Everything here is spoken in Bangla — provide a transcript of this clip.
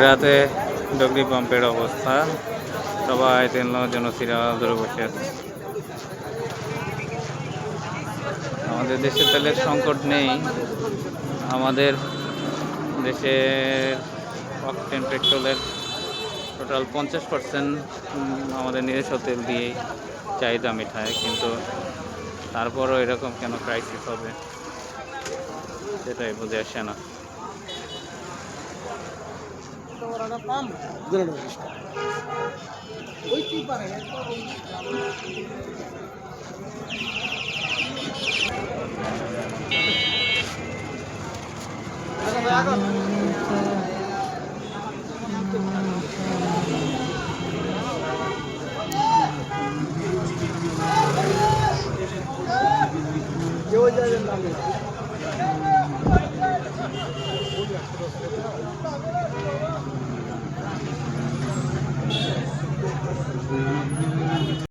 রাতে ডগরি পাম্পের অবস্থা, সবাই তেল নেওয়ার জন্য সিরিয়াল ধরে বসে আছে। আমাদের দেশে তেলের সংকট নেই, আমাদের দেশের অকটেন পেট্রোলের টোটাল 50% আমাদের নিজস্ব তেল দিয়েই চাহিদা মেটায়, কিন্তু তারপরও এরকম কেন ক্রাইসিস হবে সেটাই বুঝে আসে না।